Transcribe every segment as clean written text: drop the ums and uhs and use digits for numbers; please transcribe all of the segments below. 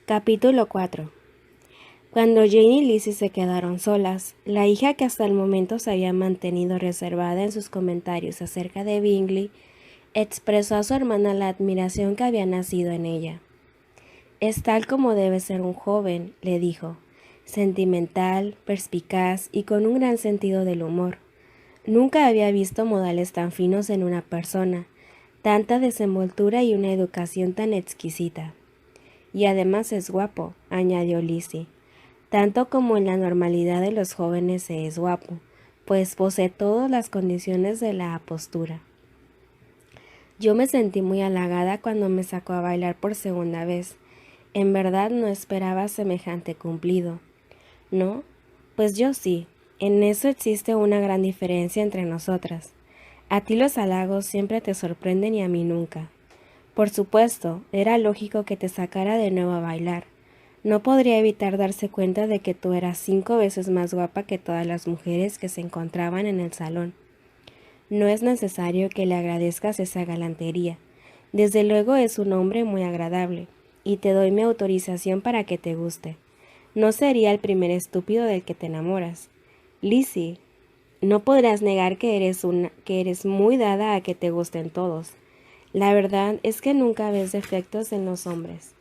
Capítulo 4. Cuando Jane y Lizzie se quedaron solas, la hija que hasta el momento se había mantenido reservada en sus comentarios acerca de Bingley, expresó a su hermana la admiración que había nacido en ella. «Es tal como debe ser un joven», le dijo, «sentimental, perspicaz y con un gran sentido del humor. Nunca había visto modales tan finos en una persona, tanta desenvoltura y una educación tan exquisita». «Y además es guapo», añadió Lizzie, «tanto como en la normalidad de los jóvenes se es guapo, pues posee todas las condiciones de la apostura». Yo me sentí muy halagada cuando me sacó a bailar por segunda vez. En verdad no esperaba semejante cumplido. ¿No? Pues yo sí. En eso existe una gran diferencia entre nosotras. A ti los halagos siempre te sorprenden y a mí nunca. Por supuesto, era lógico que te sacara de nuevo a bailar. No podría evitar darse cuenta de que tú eras 5 veces más guapa que todas las mujeres que se encontraban en el salón. No es necesario que le agradezcas esa galantería. Desde luego es un hombre muy agradable, y te doy mi autorización para que te guste. No sería el primer estúpido del que te enamoras. Lizzie, no podrás negar que eres muy dada a que te gusten todos. La verdad es que nunca ves defectos en los hombres.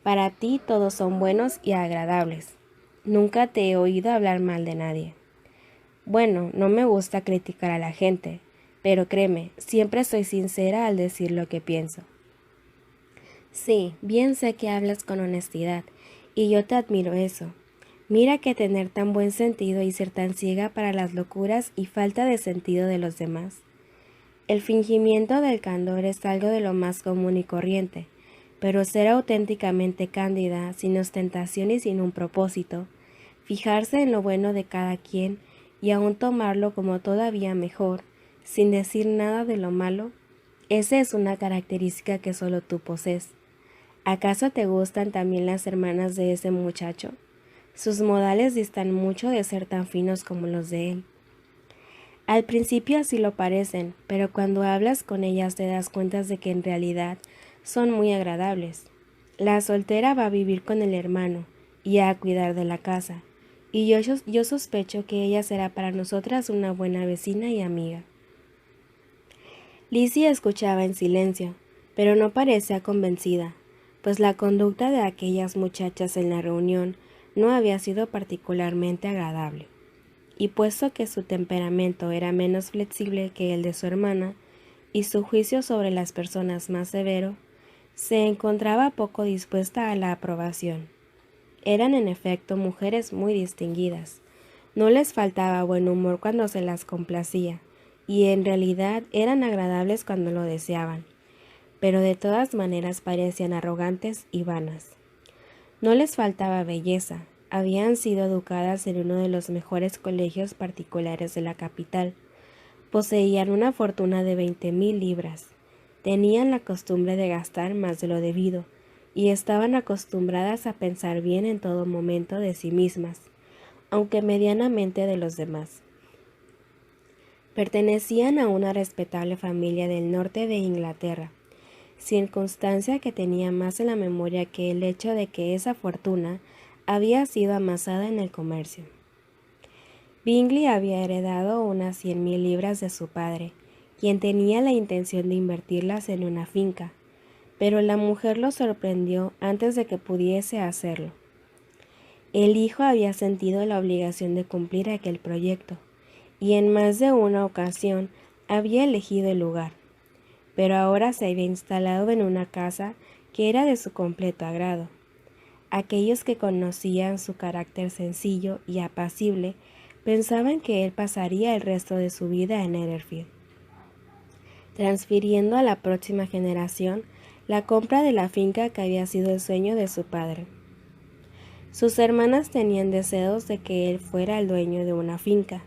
Para ti todos son buenos y agradables. Nunca te he oído hablar mal de nadie. Bueno, no me gusta criticar a la gente, pero créeme, siempre soy sincera al decir lo que pienso. Sí, bien sé que hablas con honestidad, y yo te admiro eso. Mira que tener tan buen sentido y ser tan ciega para las locuras y falta de sentido de los demás. El fingimiento del candor es algo de lo más común y corriente, pero ser auténticamente cándida, sin ostentación y sin un propósito, fijarse en lo bueno de cada quien y aún tomarlo como todavía mejor, sin decir nada de lo malo, esa es una característica que solo tú posees. ¿Acaso te gustan también las hermanas de ese muchacho? Sus modales distan mucho de ser tan finos como los de él. Al principio así lo parecen, pero cuando hablas con ellas te das cuenta de que en realidad son muy agradables. La soltera va a vivir con el hermano y a cuidar de la casa, y yo sospecho que ella será para nosotras una buena vecina y amiga. Lizzie escuchaba en silencio, pero no parecía convencida, pues la conducta de aquellas muchachas en la reunión no había sido particularmente agradable. Y puesto que su temperamento era menos flexible que el de su hermana, y su juicio sobre las personas más severo, se encontraba poco dispuesta a la aprobación. Eran en efecto mujeres muy distinguidas. No les faltaba buen humor cuando se las complacía, y en realidad eran agradables cuando lo deseaban, pero de todas maneras parecían arrogantes y vanas. No les faltaba belleza. Habían sido educadas en uno de los mejores colegios particulares de la capital. Poseían una fortuna de 20,000 libras. Tenían la costumbre de gastar más de lo debido, y estaban acostumbradas a pensar bien en todo momento de sí mismas, aunque medianamente de los demás. Pertenecían a una respetable familia del norte de Inglaterra, circunstancia que tenía más en la memoria que el hecho de que esa fortuna había sido amasada en el comercio. Bingley había heredado unas 100,000 libras de su padre, quien tenía la intención de invertirlas en una finca, pero la mujer lo sorprendió antes de que pudiese hacerlo. El hijo había sentido la obligación de cumplir aquel proyecto, y en más de una ocasión había elegido el lugar, pero ahora se había instalado en una casa que era de su completo agrado. Aquellos que conocían su carácter sencillo y apacible pensaban que él pasaría el resto de su vida en Netherfield, transfiriendo a la próxima generación la compra de la finca que había sido el sueño de su padre. Sus hermanas tenían deseos de que él fuera el dueño de una finca,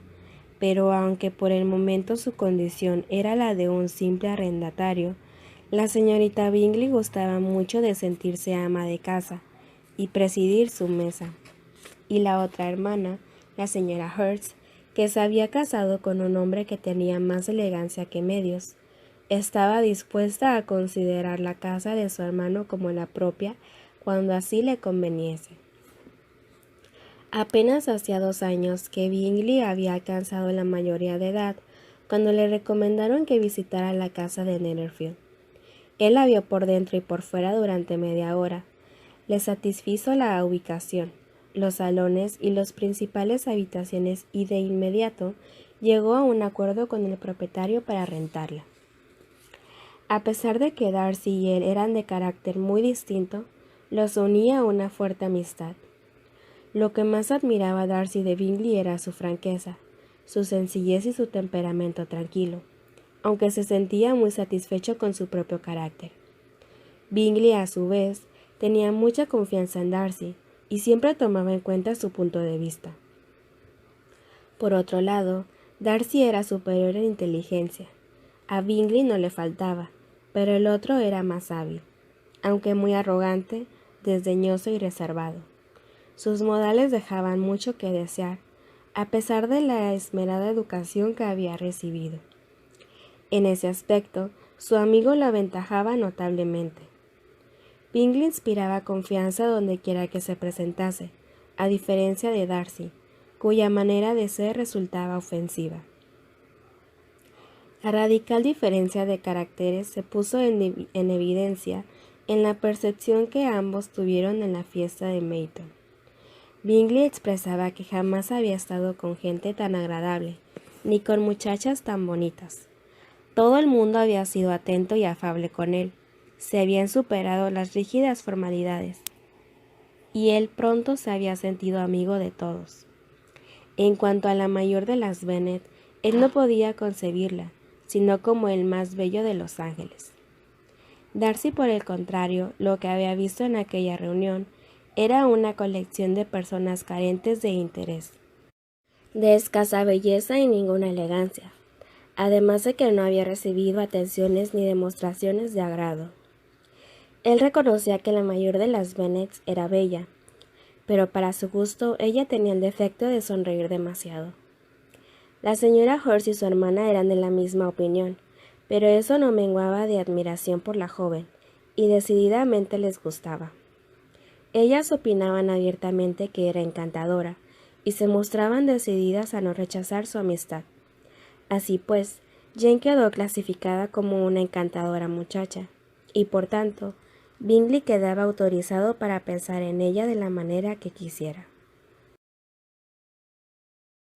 pero aunque por el momento su condición era la de un simple arrendatario, la señorita Bingley gustaba mucho de sentirse ama de casa y presidir su mesa. Y la otra hermana, la señora Hurst, que se había casado con un hombre que tenía más elegancia que medios, estaba dispuesta a considerar la casa de su hermano como la propia cuando así le conveniese. Apenas hacía 2 años que Bingley había alcanzado la mayoría de edad, cuando le recomendaron que visitara la casa de Netherfield. Él la vio por dentro y por fuera durante media hora. Le satisfizo la ubicación, los salones y las principales habitaciones y de inmediato llegó a un acuerdo con el propietario para rentarla. A pesar de que Darcy y él eran de carácter muy distinto, los unía una fuerte amistad. Lo que más admiraba a Darcy de Bingley era su franqueza, su sencillez y su temperamento tranquilo, aunque se sentía muy satisfecho con su propio carácter. Bingley, a su vez, tenía mucha confianza en Darcy y siempre tomaba en cuenta su punto de vista. Por otro lado, Darcy era superior en inteligencia. A Bingley no le faltaba, pero el otro era más hábil, aunque muy arrogante, desdeñoso y reservado. Sus modales dejaban mucho que desear, a pesar de la esmerada educación que había recibido. En ese aspecto, su amigo lo aventajaba notablemente. Bingley inspiraba confianza dondequiera que se presentase, a diferencia de Darcy, cuya manera de ser resultaba ofensiva. La radical diferencia de caracteres se puso en evidencia en la percepción que ambos tuvieron en la fiesta de Mayton. Bingley expresaba que jamás había estado con gente tan agradable, ni con muchachas tan bonitas. Todo el mundo había sido atento y afable con él. Se habían superado las rígidas formalidades, y él pronto se había sentido amigo de todos. En cuanto a la mayor de las Bennet, él no podía concebirla, sino como el más bello de los ángeles. Darcy, por el contrario, lo que había visto en aquella reunión era una colección de personas carentes de interés, de escasa belleza y ninguna elegancia, además de que no había recibido atenciones ni demostraciones de agrado. Él reconocía que la mayor de las Bennet era bella, pero para su gusto ella tenía el defecto de sonreír demasiado. La señora Hurst y su hermana eran de la misma opinión, pero eso no menguaba de admiración por la joven, y decididamente les gustaba. Ellas opinaban abiertamente que era encantadora, y se mostraban decididas a no rechazar su amistad. Así pues, Jane quedó clasificada como una encantadora muchacha, y por tanto, Bingley quedaba autorizado para pensar en ella de la manera que quisiera.